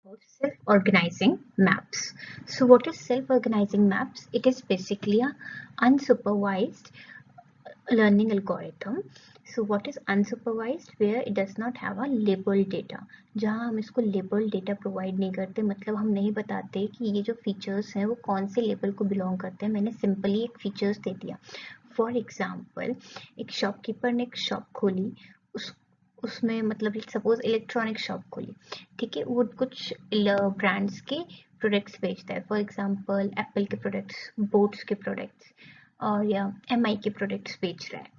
about self-organizing maps. So what is self-organizing maps? It is basically a unsupervised learning algorithm. So what is unsupervised? Where it does not have a labeled data. जहाँ हम इसको labeled data provide नहीं करते, मतलब हम नहीं बताते कि ये जो features हैं वो कौन से label को belong करते हैं. मैंने simply एक features दे दिया. For example, एक shopkeeper ने एक shop खोली, उसमें मतलब सपोज इलेक्ट्रॉनिक शॉप खोली, ठीक है, वो कुछ ब्रांड्स के प्रोडक्ट्स बेचता है. फॉर एग्जांपल एप्पल के प्रोडक्ट्स, बोट्स के प्रोडक्ट्स और या एमआई के प्रोडक्ट्स बेच रहा है,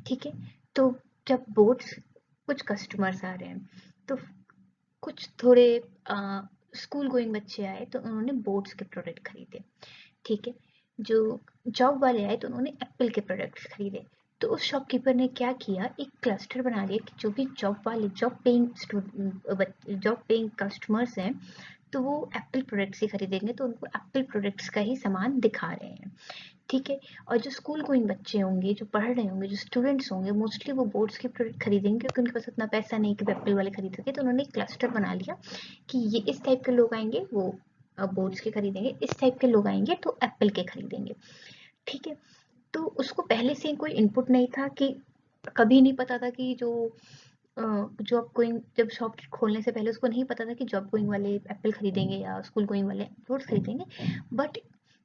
ठीक है. तो जब बोट्स कुछ कस्टमर्स आ रहे हैं तो कुछ थोड़े स्कूल गोइंग बच्चे आए तो उन्होंने बोट्स के प्रोडक्ट खरीदे, ठीक है. जो जॉब वाले आए तो उन्होंने एप्पल के प्रोडक्ट्स खरीदे. तो उस शॉपकीपर ने क्या किया, एक क्लस्टर बना दिया कि जो भी जॉब वाले जॉब पेइंग कस्टमर्स हैं तो वो एप्पल प्रोडक्ट्स ही खरीदेंगे, तो उनको एप्पल प्रोडक्ट्स का ही सामान दिखा रहे हैं, ठीक है. और जो स्कूल गोइंग बच्चे होंगे, जो पढ़ रहे होंगे, जो स्टूडेंट्स होंगे, मोस्टली वो बोर्ड्स के प्रोडक्ट खरीदेंगे क्योंकि उनके पास उतना पैसा नहीं कि एप्पल वाले खरीद सके. तो उन्होंने एक क्लस्टर बना लिया कि ये इस टाइप के लोग आएंगे वो बोर्ड्स के खरीदेंगे, इस टाइप के लोग आएंगे तो एप्पल के खरीदेंगे, ठीक है. तो उसको पहले से कोई इनपुट नहीं था, कि कभी नहीं पता था कि जो जॉब गोइंग, जब शॉप खोलने से पहले उसको नहीं पता था कि जॉब गोइंग वाले एप्पल खरीदेंगे या स्कूल गोइंग वाले फ्रूट्स खरीदेंगे. बट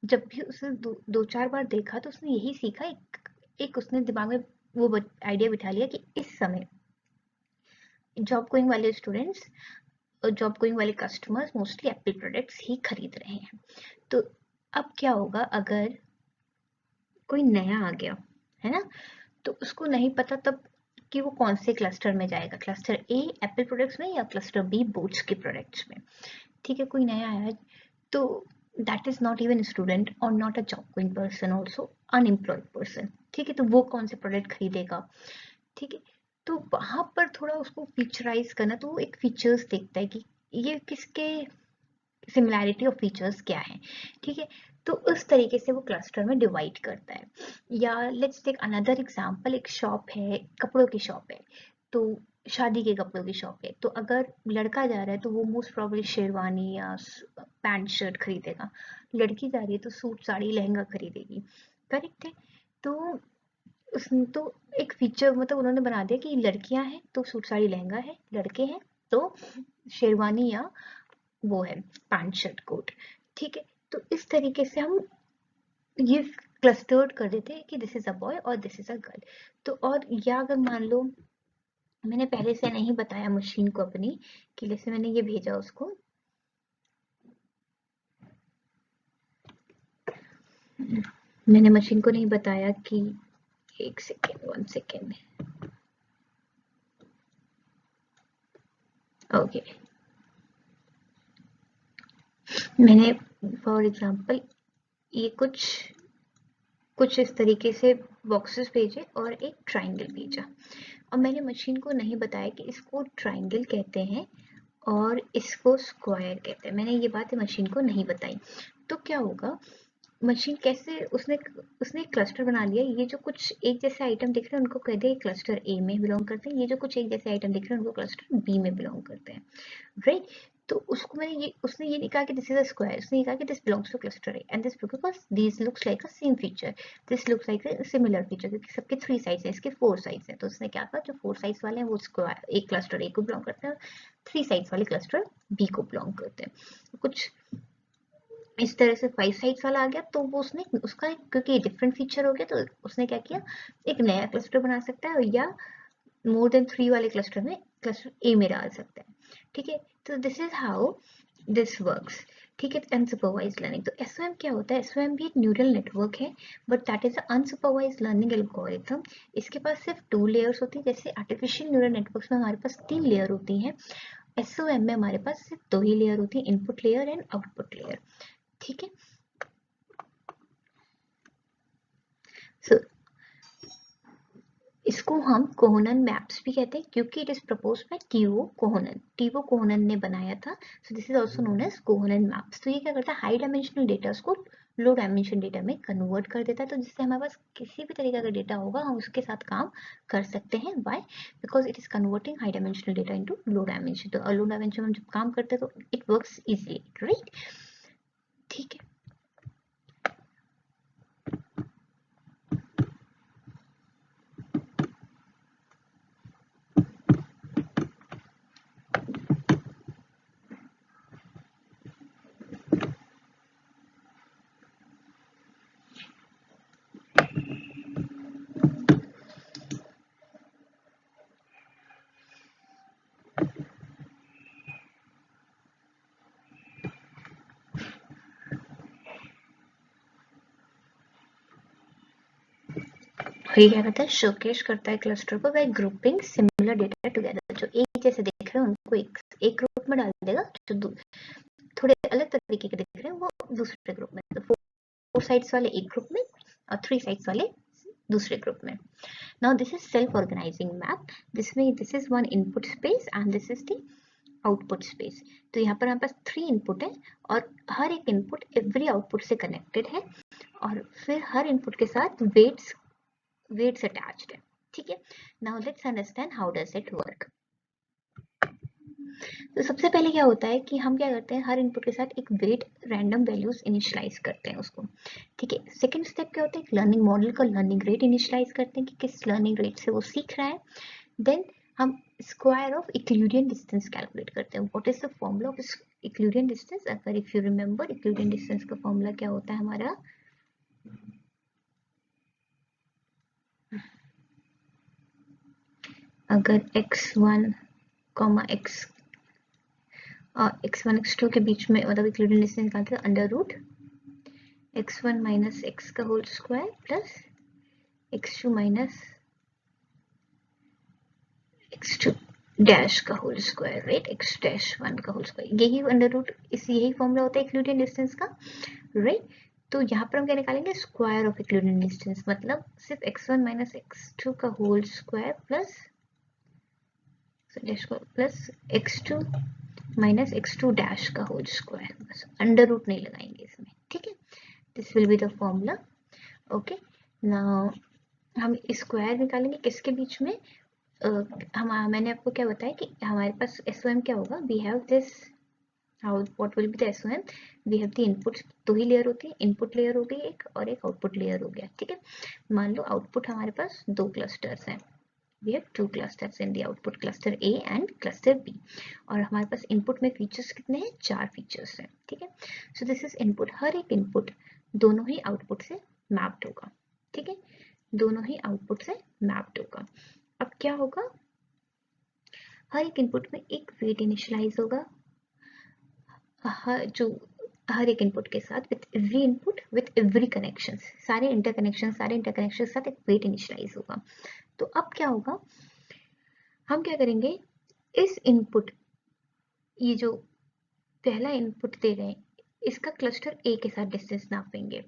जब भी उसने दो चार बार देखा तो उसने यही सीखा, एक उसने दिमाग में वो आइडिया बिठा लिया कि इस समय जॉब गोइंग वाले स्टूडेंट्स और जॉब गोइंग वाले कस्टमर्स मोस्टली एप्पल प्रोडक्ट्स ही खरीद रहे हैं. तो अब क्या होगा अगर कोई नया आ गया है ना, तो उसको नहीं पता तब कि वो कौन से क्लस्टर में जाएगा, क्लस्टर ए एप्पल प्रोडक्ट्स में या क्लस्टर बी बोट्स के प्रोडक्ट्स में, ठीक है. कोई नया आया तो that is not even student और not a job going person, also unemployed person, ठीक है. तो वो कौन से प्रोडक्ट खरीदेगा, ठीक है. तो वहां पर थोड़ा उसको फीचराइज करना, तो वो एक फीचर्स देखता है कि ये किसके सिमिलैरिटी ऑफ फीचर्स क्या है, ठीक है. तो उस तरीके से वो क्लस्टर में डिवाइड करता है. या लेट्स टेक अनदर एग्जांपल, एक शॉप है, कपड़ों की शॉप है, तो शादी के कपड़ों की शॉप है. तो अगर लड़का जा रहा है तो वो मोस्ट प्रोबेबली शेरवानी या पैंट शर्ट खरीदेगा, लड़की जा रही है तो सूट साड़ी लहंगा खरीदेगी, करेक्ट है. तो उसने तो एक फीचर मतलब उन्होंने बना दिया कि लड़कियां हैं तो सूट साड़ी लहंगा है, लड़के हैं तो शेरवानी या वो है पैंट शर्ट कोट, ठीक है. तो इस तरीके से हम ये क्लस्टर्ड कर देते हैं कि दिस इज अ बॉय और दिस इज अ गर्ल. तो और या अगर मान लो मैंने पहले से नहीं बताया मशीन को अपनी, कि जैसे मैंने ये भेजा उसको, मैंने मशीन को नहीं बताया कि एक सेकेंड, 1 सेकेंड, ओके. मैंने फॉर एग्जांपल ये कुछ इस तरीके से बॉक्सेस भेजे और एक ट्राइंगल भेजा, और मैंने मशीन को नहीं बताया कि इसको ट्राइंगल कहते हैं और इसको स्क्वायर कहते हैं. मैंने ये बात मशीन को नहीं बताई. तो क्या होगा, मशीन कैसे उसने उसने एक क्लस्टर बना लिया. ये जो कुछ एक जैसे आइटम दिख रहे हैं उनको कह दे क्लस्टर ए में बिलोंग करते हैं, ये जो कुछ एक जैसे आइटम दिख रहे हैं उनको क्लस्टर बी में बिलोंग करते हैं, राइट. तो उसको मैंने ये उसने ये नहीं कहा कि दिस इज अ स्क्वायर, उसने ये कहा कि this belongs two cluster A and this because this looks like a same feature, this looks like a similar feature, क्योंकि सबके 3 साइड्स हैं, इसके 4 साइड्स हैं. तो उसने क्या कहा, जो 4 साइड्स वाले हैं वो स्क्वायर एक क्लस्टर ए को बिलोंग करते हैं, 3 साइड्स वाले क्लस्टर बी को बिलोंग करते हैं. कुछ इस तरह से 5 साइड्स वाला आ गया, तो वो उसने उसका क्योंकि डिफरेंट फीचर हो गया तो उसने क्या किया, एक नया क्लस्टर बना सकता है या मोर देन 3 वाले क्लस्टर में क्लस्टर ए में डाल सकता है, ठीक है. तो this is how this works, ठीक है. Unsupervised learning. तो एसओएम क्या होता है, एसओएम भी एक न्यूरल नेटवर्क है, but that is unsupervised learning algorithm. इसके पास सिर्फ 2 लेयर्स होती है. जैसे आर्टिफिशियल न्यूरल नेटवर्क्स में हमारे पास 3 लेयर होती हैं, एसओएम में हमारे पास सिर्फ 2 ही लेयर होती है, input layer and output layer, ठीक है. So, इसको हम कोहनन मैप्स भी कहते हैं क्योंकि it is proposed by Teuvo Kohonen ने बनाया था. So this is also known as Kohonen maps. तो ये क्या करता है, हाई डायमेंशनल डेटा को लो डायमेंशन डेटा में कन्वर्ट कर देता है, तो जिससे हमारे पास किसी भी तरीके का डेटा होगा हम उसके साथ काम कर सकते हैं। Why? Because it is converting high dimensional data into low dimension. तो लो डायमेंशन में जब काम करते हैं तो इट वर्क्स इजीली, राइट? ठीक है। ये क्या करता है? शोकेस करता है क्लस्टर को bye grouping similar data together. जो एक जैसे दिख रहे हैं उनको एक ग्रुप में डाल देगा, जो थोड़े अलग तरीके के दिख रहे हैं वो दूसरे ग्रुप में। तो 4 साइड्स वाले एक ग्रुप में और 3 साइड्स वाले दूसरे ग्रुप में। Now this is self organising map, जिसमें this is one input space and this is the output space. तो यहाँ पर हमारे पास 3 इनपुट है और हर एक इनपुट एवरी आउटपुट से कनेक्टेड है, और फिर हर इनपुट के साथ वेट्स अटैच्ड है। ठीक है। Now let's understand how does it work. तो सबसे पहले क्या होता है कि हम क्या करते हैं, हर इनपुट के साथ एक वेट रैंडम वैल्यूज इनिशियलाइज करते हैं उसको। ठीक है। सेकंड स्टेप क्या होता है, लर्निंग मॉडल का लर्निंग रेट इनिशियलाइज करते हैं कि किस लर्निंग रेट से वो सीख रहा है। देन हम square of Euclidean distance calculate करते हैं। What is the formula of Euclidean distance? अगर if you remember, Euclidean distance का फॉर्मूला क्या होता है हमारा? अगर x1 x1 x2 के बीच में मतलब यूक्लिडियन डिस्टेंस निकालते हैं, under root x1 minus x का whole square plus x2 minus x2 dash का whole square, right? x dash 1 का होल स्क्वायर, यही अंडर रूट, यही फॉर्मूला होता है यूक्लिडियन डिस्टेंस का, राइट? तो यहाँ पर हम क्या निकालेंगे, स्क्वायर ऑफ यूक्लिडियन डिस्टेंस, मतलब सिर्फ x1 माइनस x2 का whole square plus x2 minus x2 dash का होल स्क्वायर, बस अंडर रूट नहीं लगाएंगे इसमें। ठीक है। This will be the formula. Okay. Now हम स्क्वायर निकालेंगे किसके बीच में? मैंने आपको क्या बताया कि हमारे पास SOM क्या होगा, we have this, how what will be the SOM? We have the input, दो ही लेयर होती है, इनपुट लेयर हो गई एक और एक आउटपुट लेयर हो गया। ठीक है। मान लो आउटपुट हमारे पास 2 क्लस्टर्स हैं, we have 2 clusters in the output, cluster A and cluster B, और हमारे पास इनपुट में फीचर्स कितने हैं? 4 फीचर्स हैं। ठीक है। सो दिस इज इनपुट, हर एक इनपुट दोनों ही आउटपुट से मैप्ड होगा। ठीक है। दोनों ही आउटपुट से मैप्ड होगा। अब क्या होगा, हर एक इनपुट में एक वेट इनिशियलाइज होगा, हर एक इनपुट के साथ with every input with every connection, सारे इंटरकनेक्शन के साथ एक वेट इनिशियलाइज होगा। तो अब क्या होगा, हम क्या करेंगे, इस इनपुट, ये जो पहला इनपुट दे रहे हैं, इसका क्लस्टर ए के साथ डिस्टेंस नापेंगे,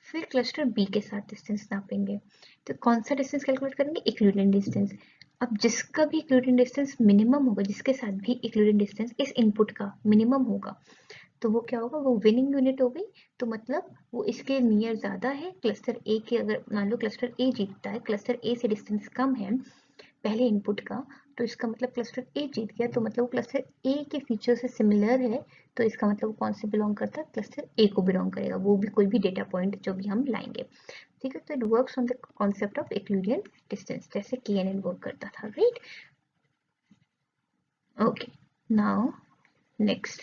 फिर क्लस्टर बी के साथ डिस्टेंस नापेंगे। तो कौन सा डिस्टेंस कैलकुलेट करेंगे? Euclidean distance. अब जिसका भी यूक्लिडियन डिस्टेंस मिनिमम होगा, जिसके साथ भी यूक्लिडियन डिस्टेंस इस इनपुट का मिनिमम होगा, तो वो क्या होगा, वो विनिंग यूनिट हो गई। तो मतलब वो इसके नियर ज्यादा है क्लस्टर ए के। अगर मान लो क्लस्टर ए जीतता है, क्लस्टर ए से डिस्टेंस कम है पहले इनपुट का, तो इसका मतलब क्लस्टर ए जीत गया, तो मतलब वो क्लस्टर ए के फीचर से सिमिलर है, तो इसका मतलब वो कौन से बिलोंग करता है? क्लस्टर ए को बिलोंग करेगा, वो भी कोई भी डेटा पॉइंट जो भी हम लाएंगे। ठीक है। तो it works on the concept of Euclidean distance, जैसे KNN वर्क करता था, right? Okay. Now next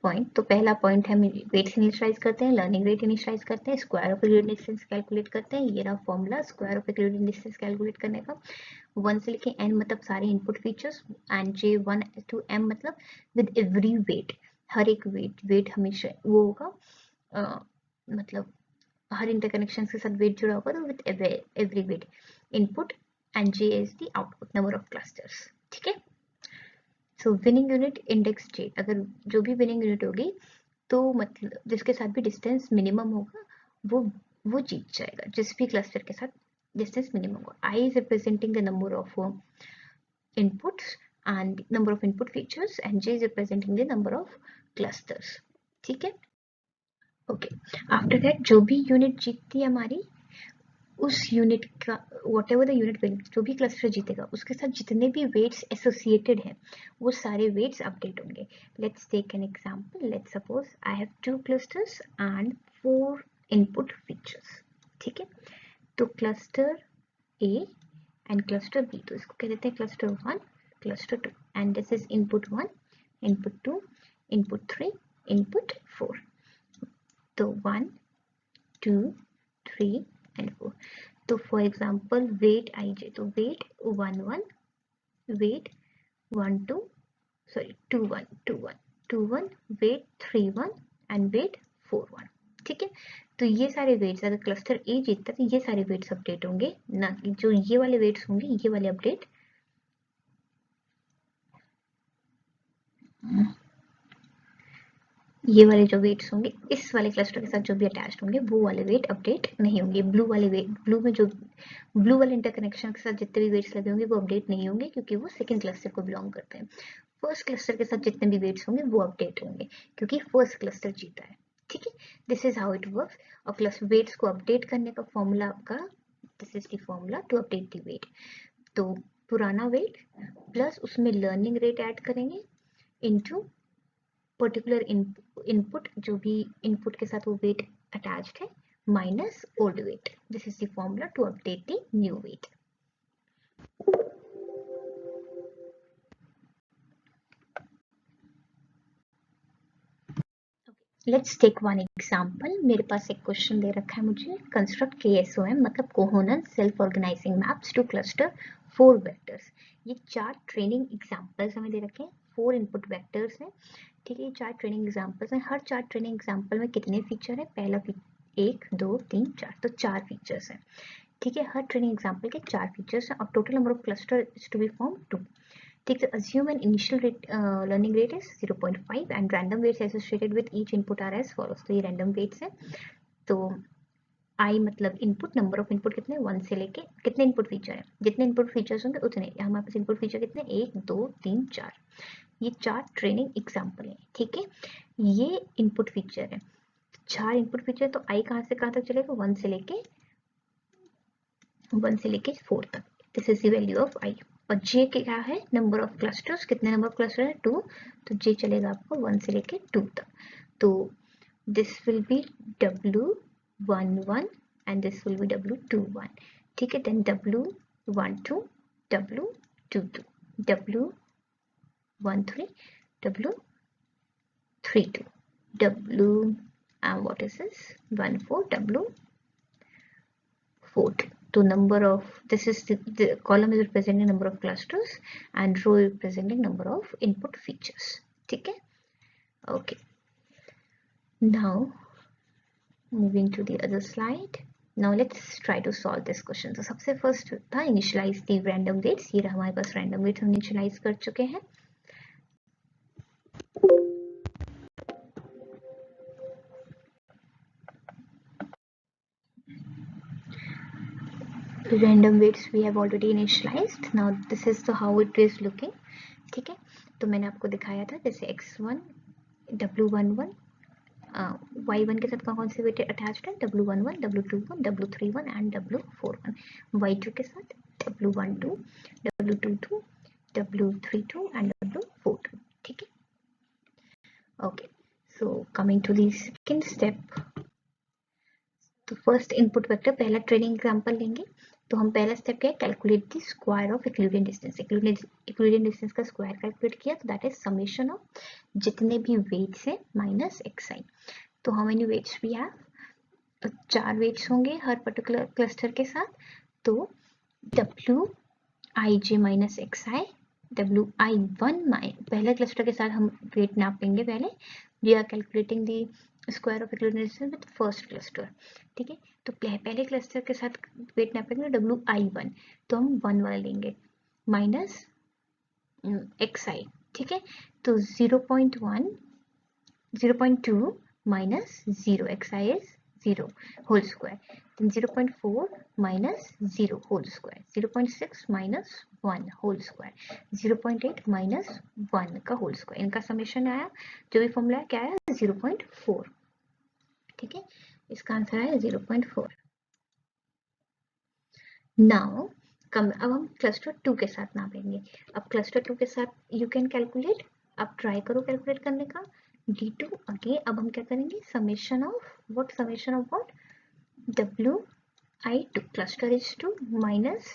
point, तो पहला पॉइंट हम वेट्स इनिशियलाइज करते हैं, लर्निंग रेट इनिशियलाइज करते हैं, square of Euclidean distance calculate करते हैं। ये रहा formula square of Euclidean distance calculate करने का। 1 से लेके n मतलब सारे input features, and j 1 to m मतलब विद एवरी वेट, हर एक वेट हमेशा वो होगा, मतलब हर इंटरकनेक्शन के साथ वेट जुड़ा होगा, तो with every weight input, and j is the output number of clusters. ठीक है। So winning unit index j, अगर जो भी विनिंग यूनिट होगी, तो मतलब जिसके साथ भी डिस्टेंस मिनिमम होगा वो जीत जाएगा, जिस भी क्लस्टर के साथ डिस्टेंस मिनिमम होगा। I is representing the number of inputs and number of input features, and j is representing the number of clusters. ठीक है। ओके, आफ्टर दैट जो भी यूनिट जीतती है हमारी, उस यूनिट का what ever the unit will, जो भी क्लस्टर जीतेगा उसके साथ जितने भी वेट्स एसोसिएटेड हैं वो सारे वेट्स अपडेट होंगे. Let's take an example. Let's suppose I have 2 clusters and 4 input features. ठीक है, तो cluster A and cluster B, तो इसको कह देते हैं cluster 1, cluster 2, and this is input 1, input 2, input 3, input 4. तो 1, 2, 3 and 4. तो फॉर एग्जाम्पल वेट ij, तो weight 1 1, weight 1 2, sorry 2 1 2 1 2 1, wait 3 1 and wait 4 1. ठीक है, तो ये सारे वेट्स अगर क्लस्टर ए जीतता है तो ये सारे वेट्स अपडेट होंगे, ना कि जो ये वाले वेट्स होंगे ये वाले अपडेट ये वाले जो वेट्स होंगे इस वाले क्लस्टर के साथ जो भी अटैच्ड होंगे वो वाले वेट अपडेट नहीं होंगे. ब्लू वाले वेट, ब्लू में जो ब्लू वाले इंटरकनेक्शन के साथ जितने भी वेट्स लगे होंगे वो अपडेट नहीं होंगे क्योंकि वो सेकंड क्लस्टर को बिलोंग करते हैं. फर्स्ट क्लस्टर के साथ जितने भी वेट्स होंगे वो अपडेट होंगे क्योंकि फर्स्ट क्लस्टर जीता है. ठीक है, this is how it works. और क्लस्टर वेट्स को अपडेट करने का फॉर्मूला आपका, this is the formula to update the weight. तो पुराना वेट प्लस उसमें लर्निंग रेट ऐड करेंगे इनटू पर्टिकुलर इनपुट, जो भी इनपुट के साथ वो वेट अटैच्ड है, minus old weight. This is the formula to update the new weight. Let's take one example. मेरे पास एक क्वेश्चन दे रखा है मुझे, कंस्ट्रक्ट KSOM मतलब coherent self organizing maps to cluster 4 vectors. ये 4 ट्रेनिंग एग्जांपल्स हमें दे रखे हैं, 4 इनपुट वेक्टर्स हैं. ठीक है, ये 4 ट्रेनिंग एग्जांपल्स हैं. हर 4 ट्रेनिंग एग्जांपल में कितने फीचर है? पहला 1 2 3 4, तो 4 फीचर्स हैं. ठीक है, हर ट्रेनिंग एग्जांपल के 4 फीचर्स हैं और total number of cluster is to be form 2. ठीक है, assume an initial rate, learning rate is 0.5 and random weights associated with each input are as follows. तो ये random weights है. तो I मतलब इनपुट, नंबर ऑफ इनपुट कितने, 1 से लेके कितने इनपुट फीचर है, जितने इनपुट फीचर्स होंगे उतने. हमारे पास इनपुट फीचर कितने, 1 2 3 4. ये 4 ट्रेनिंग एग्जाम्पल है. ठीक है, ये इनपुट फीचर है, 4 इनपुट फीचर. तो I कहाँ से कहाँ तक चलेगा, 1 से लेके 4 तक. This is the value of I. और J क्या है, नंबर ऑफ क्लस्टर्स, कितने नंबर ऑफ क्लस्टर है, 2. तो J चलेगा आपको 1 से लेके 2 तक. तो this will B W11 and this will B W21. ठीक है, then W12, W22, W13, W32, W and what is this, 14, W14. तो number of, this is the column is representing number of clusters and row representing number of input features. ठीक है, okay. Now moving to the other slide. Now let's try to solve this question. तो सबसे first था initialize the random weights. ये हमारे पास random weights हम initialize कर चुके हैं. Random weights we have already initialized. Now this is the how it is looking. ठीक है, तो मैंने आपको दिखाया था जैसे x1 W11 y1 के साथ कौन से वेट अटैच्ड है, W11 W21 W31 and W41. y2 के साथ W12 W22 W32 and W42. ठीक है, okay. So coming to the second step. तो फर्स्ट इनपुट वेक्टर, पहला ट्रेनिंग एग्जांपल लेंगे. तो हम पहला स्टेप क्या है, calculate the square of Euclidean distance. Euclidean distance का स्क्वायर कैलकुलेट किया, तो दैट इज समेशन ऑफ जितने भी वेट्स हैं माइनस xi. तो how many weights we have, 4 weights होंगे हर पर्टिकुलर क्लस्टर के साथ. तो Wij माइनस xi, Wi1 पहले क्लस्टर के साथ हम वेट नापेंगे. पहले we are calculating the square of Euclidean distance with first cluster. ठीक है, तो पहले क्लस्टर के साथ वेट नापेंगे Wi1, तो हम 1 वाला लेंगे माइनस xi. ठीक है, तो 0.1 0.2 minus 0, xi is 0 whole square. Then 0.4 minus 0 whole square. 0.6 minus 1 whole square. 0.8 minus 1 का whole square. इनका समेशन आया, जो भी फॉर्मूला क्या आया 0.4. ठीक है, इसका आंसर है 0.4। नाउ अब हम क्लस्टर 2 के साथ नापेंगे। अब क्लस्टर 2 के साथ यू कैन कैलकुलेट, अब ट्राई करो कैलकुलेट करने का। D2 अगेन अब हम क्या करेंगे, summation of what, WI2 cluster is 2 minus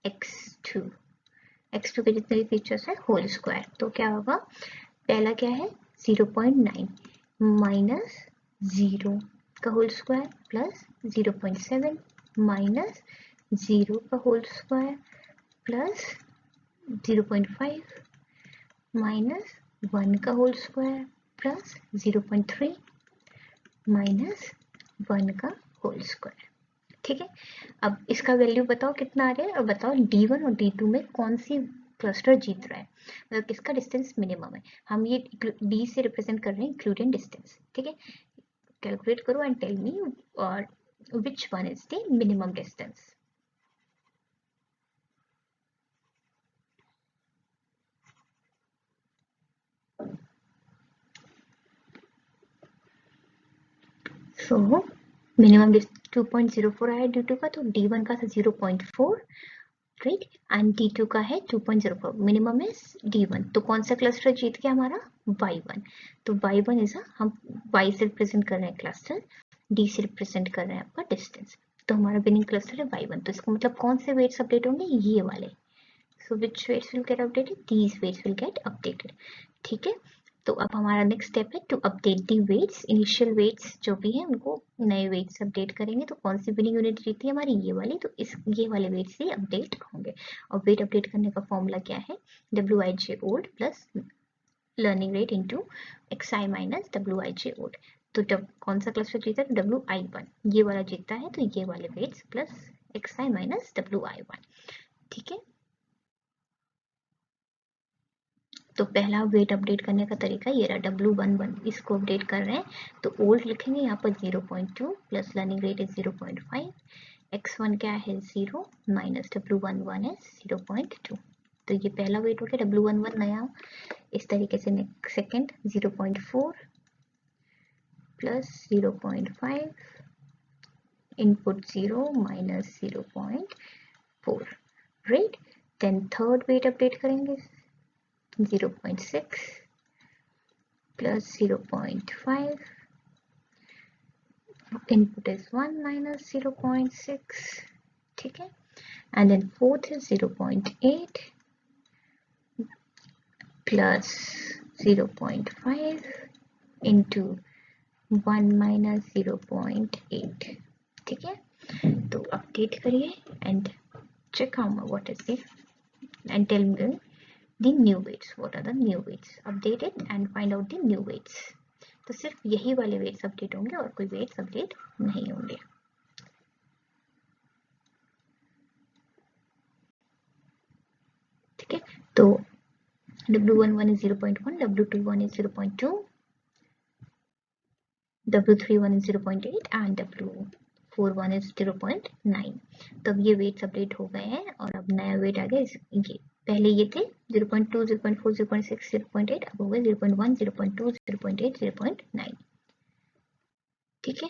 x2, x2 के जितने भी फीचर्स है होल स्क्वायर। तो क्या होगा, पहला क्या है 0.9 माइनस 0 का होल स्क्वायर प्लस 0.7 माइनस 0 का होल स्क्वायर प्लस 0.5 माइनस 1 का होल स्क्वायर प्लस 0.3 माइनस 1 का होल स्क्वायर। ठीक है, अब इसका वैल्यू बताओ कितना आ रहा है, और बताओ D1 और D2 में कौन सी क्लस्टर जीत रहा है, मतलब किसका डिस्टेंस मिनिमम है। हम ये D से रिप्रेजेंट कर रहे हैं यूक्लिडियन डिस्टेंस। ठीक है, कैलकुलेट करो एंड टेल मी और which one is the minimum distance. So minimum 2.04 आया D2 का, तो D1 का था 0.4 राइट, एंड D2 का है 2.04, मिनिमम है D1। तो कौन सा क्लस्टर जीत गया हमारा, Y1। तो Y1 इज हम Y से रिप्रेजेंट कर रहे हैं क्लस्टर, D से रिप्रेजेंट कर रहे हैं आपका डिस्टेंस, तो हमारा विनिंग क्लस्टर है Y1। तो इसका मतलब कौन से वेट्स अपडेट होंगे, ये वाले। So which weights will get updated? These weights will get updated. ठीक है, तो अब हमारा नेक्स्ट स्टेप है to update the weights. Initial weights जो भी हैं उनको नए वेट्स अपडेट करेंगे। तो कौन सी विनिंग यूनिट जीती है हमारी, ये वाली, तो इस ये वाले वेट्स ही अपडेट होंगे। और वेट अपडेट करने का फॉर्मूला क्या है, WIJ old plus learning rate into XI minus WIJ old. तो जब कौन सा क्लस्टर जीता है, WI1 ये वाला जीतता है, तो ये वाले weights plus XI minus WI1। ठीक है, तो पहला वेट अपडेट करने का तरीका ये रहा, W11 इसको अपडेट कर रहे हैं, तो ओल्ड लिखेंगे यहाँ पर 0.2 plus learning rate is 0.5, x1 क्या है 0 माइनस W11 है 0.2। तो ये पहला वेट हो गया W11 नया। इस तरीके से second 0.4 plus 0.5 input 0 minus 0.4 right. Then third weight update करेंगे 0.6 plus 0.5, input is 1 minus 0.6, ठीक है, and then fourth is 0.8 plus 0.5 into 1 minus 0.8, ठीक है। तो अपडेट करिए and check out what is this and tell me the new weights, what are the new weights, update it and find out the new weights। तो सिर्फ यही वाले weights update होंगे और कोई वेट्स अपडेट नहीं होंगे। ठीक है, तो W11 is 0.1, W21 is 0.2, W31 is 0.8 and W41 is 0.9। तो अब ये वेट्स अपडेट हो गए हैं और अब नया वेट आ गया, ये पहले ये थे 0.2, 0.4, 0.6, 0.8, अब हो गए 0.1, 0.2, 0.8, 0.9। ठीक है,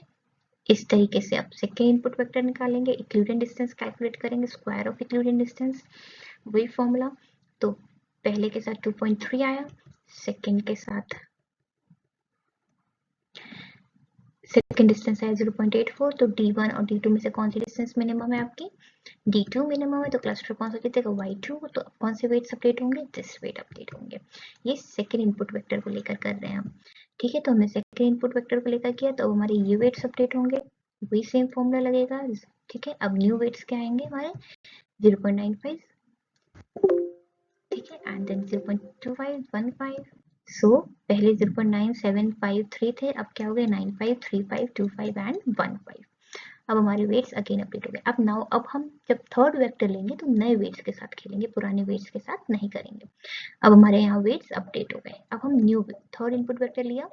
इस तरीके से आप सेकेंड इनपुट वेक्टर निकालेंगे, यूक्लिडियन डिस्टेंस कैलकुलेट करेंगे, स्क्वायर ऑफ यूक्लिडियन डिस्टेंस, वही फॉर्मूला। तो पहले के साथ 2.3 आया, सेकेंड के साथ सेकेंड डिस्टेंस है 0.84। तो D1 और D2 में से कौन सी डिस्टेंस मिनिमम है आपकी, D2 मिनिमम है, तो क्लस्टर कौन सा जीतेगा, Y2। तो कौन से वेट्स अपडेट होंगे, दिस वेट अपडेट होंगे। ये सेकेंड इनपुट वेक्टर को लेकर कर रहे हैं हम। ठीक है, तो हमने सेकेंड इनपुट वेक्टर को लेकर किया, तो हमारे ये वेट्स अपडेट होंगे, वही सेम फॉर्मूला लगेगा। ठीक है, अब न्यू वेट्स क्या आएंगे हमारे 0.95, ठीक है, एंड देन 0.2515। सो पहले 0.9753 थे, अब क्या हो गए 95, 35, 25 एंड 15। अब हमारे वेट्स अगेन अपडेट हो गए। अब नाउ अब हम जब थर्ड वेक्टर लेंगे तो नए वेट्स के साथ खेलेंगे, पुराने वेट्स के साथ नहीं करेंगे। अब हमारे यहाँ वेट्स अपडेट हो गए। अब हम न्यू थर्ड इनपुट वेक्टर लिया,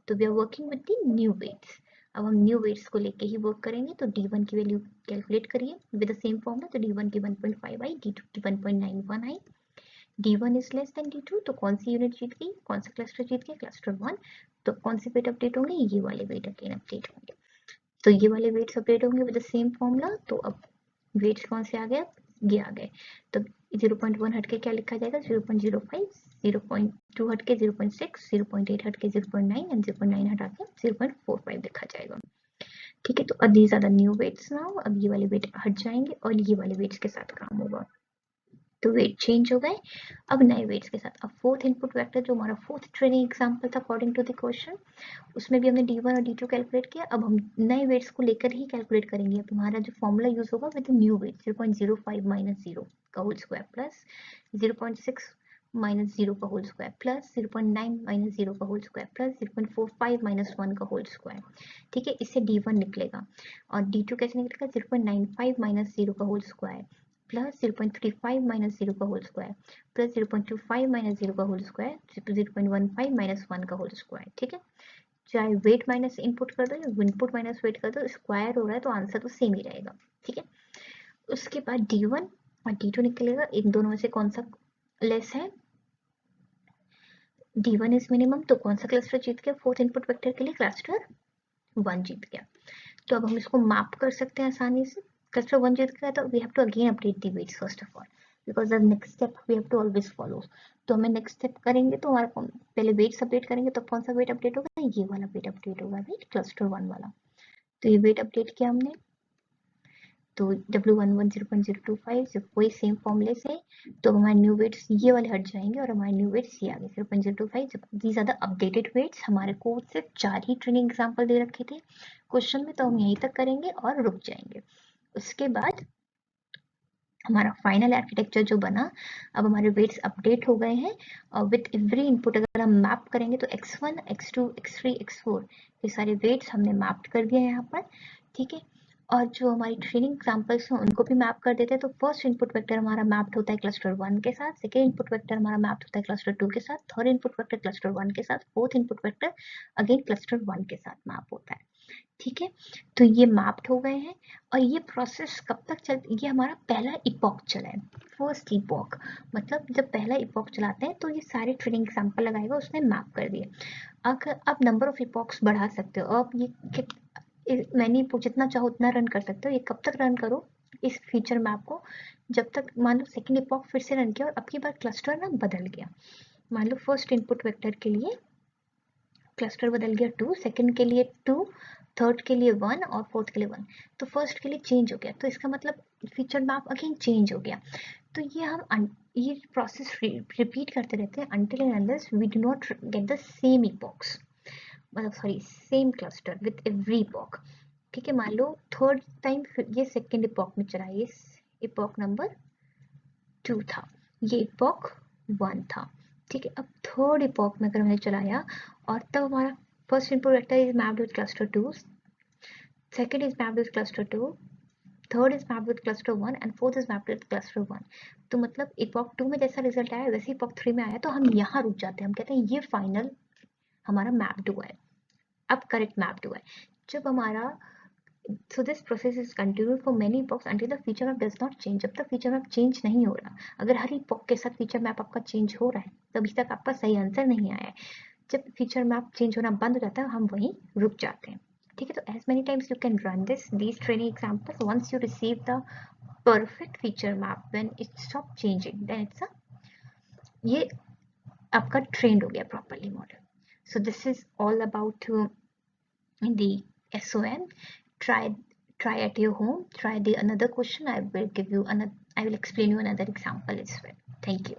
तो we are working with the new weights. अब हम न्यू वेट्स को लेके ही वर्क करेंगे। तो D1 की वैल्यू कैलकुलेट करिए विद द सेम फॉर्मूला। तो D1 की 1.5 आई, D2 की 1.91 आई, D1 is less than D2, तो कौन सी यूनिट जीत गई, कौन सा क्लस्टर जीत गया, क्लस्टर 1। तो कौन से वेट अपडेट होंगे, ये वाले वेट अगेन अपडेट होंगे। तो ये वाले वेट्स अपडेट होंगे विद द सेम फॉर्मूला। तो अब वेट्स कौन से आ गए, ये आ गए। तो 0.1 हटके क्या लिखा जाएगा, 0.05, 0.2 हटके 0.6, 0.8 हटके 0.9 एंड 0.9 हटा के 0.45 लिखा जाएगा। ठीक है, तो अब these are the new weights now. अब ये वाले वेट हट जाएंगे और ये वाले वेट्स के साथ काम होगा। तो वेट चेंज हो गए अब नए वेट्स के साथ। अब फोर्थ इनपुट वेक्टर जो हमारा फोर्थ ट्रेनिंग एग्जांपल था अकॉर्डिंग टू द क्वेश्चन, उसमें भी हमने D1 और D2 कैलकुलेट किया। अब हम नए वेट्स को लेकर ही कैलकुलेट करेंगे। अब हमारा जो फॉर्मूला यूज होगा विद न्यू वेट 0.05 माइनस 0 का होल स्क्वायर प्लस 0.6 माइनस 0 का होल स्क्वायर प्लस 0.9 माइनस 0 का होल स्क्वायर प्लस 0.45 माइनस 1 का होल स्क्वायर। ठीक है, इससे D1 निकलेगा और D2 कैसे निकलेगा, 0.95 माइनस 0 का होल स्क्वायर प्लस 0.35 माइनस 0 का होल स्क्वायर प्लस 0.25 माइनस 0 का होल स्क्वायर 0.15 माइनस 1 का होल स्क्वायर। ठीक है, चाहे वेट माइनस इनपुट कर दो या इनपुट माइनस वेट कर दो, स्क्वायर हो रहा है तो आंसर तो सेम ही रहेगा। ठीक है, उसके बाद D1 और D2 निकलेगा, इन दोनों में से कौन सा लेस है, D1 इज मिनिमम, तो कौन सा क्लस्टर जीत गया, फोर्थ इनपुट वेक्टर के लिए क्लस्टर 1 जीत गया। तो अब हम इसको मैप कर सकते हैं आसानी से। क्लस्टर 1 जीत गया तो we have to again update the weights first of all, because the next step we have to always follow. तो हमें नेक्स्ट स्टेप करेंगे तो हमारा पहले वेट्स अपडेट करेंगे, तो कौन सा वेट अपडेट होगा, ये वाला वेट अपडेट होगा, राइट, क्लस्टर 1 वाला। तो ये वेट अपडेट किया हमने, तो W11 0.025 जब वही सेम फॉर्मूले से, तो हमारे न्यू वेट्स ये वाले हट जाएंगे और हमारे न्यू वेट्स ये आ गए 0.025। जब these are the updated weights, हमारे को सिर्फ 4 ही ट्रेनिंग एग्जांपल दे रखे थे क्वेश्चन में, तो हम यहीं तक करेंगे और रुक जाएंगे। उसके बाद हमारा फाइनल आर्किटेक्चर जो बना, अब हमारे वेट्स अपडेट हो गए हैं और विथ एवरी इनपुट अगर हम मैप करेंगे तो x1 x2 x3 x4 ये सारे वेट्स हमने मैप कर दिए यहाँ पर। ठीक है, और जो हमारी ट्रेनिंग एग्जांपल्स हैं उनको भी मैप कर देते हैं। तो फर्स्ट इनपुट वेक्टर हमारा मैप्ड होता है क्लस्टर 1 के साथ, सेकेंड इनपुट वेक्टर हमारा मैप्ड होता है क्लस्टर 2 के साथ, थर्ड इनपुट वेक्टर क्लस्टर 1 के साथ, fourth input vector again cluster 1 के साथ मैप होता है। ठीक है, तो ये मैप्ड हो गए हैं और ये प्रोसेस कब तक चल, ये हमारा पहला इपॉक चला है, फर्स्ट इपॉक। मतलब जब पहला इपॉक चलाते हैं तो ये सारे ट्रेनिंग एग्जांपल लगाएगा, उसने मैप कर दिए। अगर आप नंबर ऑफ इपॉक्स बढ़ा सकते हो, आप ये मैंने जितना चाहो उतना रन कर सकते हो। ये कब तक रन करो इस फीचर मैप को, जब तक मान लो सेकेंड इपॉक फिर से रन किया और अब की बार क्लस्टर ना बदल गया। मान लो फर्स्ट इनपुट वेक्टर के लिए क्लस्टर बदल गया 2, सेकंड के लिए 2, थर्ड के लिए 1 और फोर्थ के लिए 1, तो फर्स्ट के लिए चेंज हो गया, तो इसका मतलब फीचर मैप अगेन चेंज हो गया। तो ये हम ये प्रोसेस रिपीट करते रहते हैं until and unless we do not get the same epochs, मतलब sorry same cluster with every epoch. ठीक है, मान लो थर्ड टाइम ये सेकेंड इपॉक में चला, ये इपॉक नंबर 2 था, ये इपॉक 1 था। ठीक है, अब थर्ड इपॉक में अगर हमने चलाया और तब हमारा first input vector is mapped with cluster 2, second is mapped with cluster 2, third is mapped with cluster 1 and fourth is mapped with cluster 1। तो मतलब इपॉक 2 में जैसा रिजल्ट आया वैसे इपॉक 3 में आया, तो हम यहाँ रुक जाते हैं, हम कहते हैं ये फाइनल हमारा मैप्ड हुआ है, अब करेक्ट मैप्ड हुआ है। जब हमारा so this process is continued for many epochs until the feature map does not change, जब तक फीचर मैप चेंज नहीं हो रहा। अगर हर इपॉक के साथ फीचर मैप आपका चेंज हो रहा है तभी तक आपका सही आंसर नहीं आया है। जब फीचर मैप चेंज होना बंद हो जाता है हम वहीं रुक जाते हैं। ठीक है, तो as many times you can run these training examples, once you receive the perfect feature map when it stop changing then it's a ये आपका ट्रेंड हो गया properly model. so this is all about the SOM. Try at your home, try the another question. I will explain you another example as well. Thank you.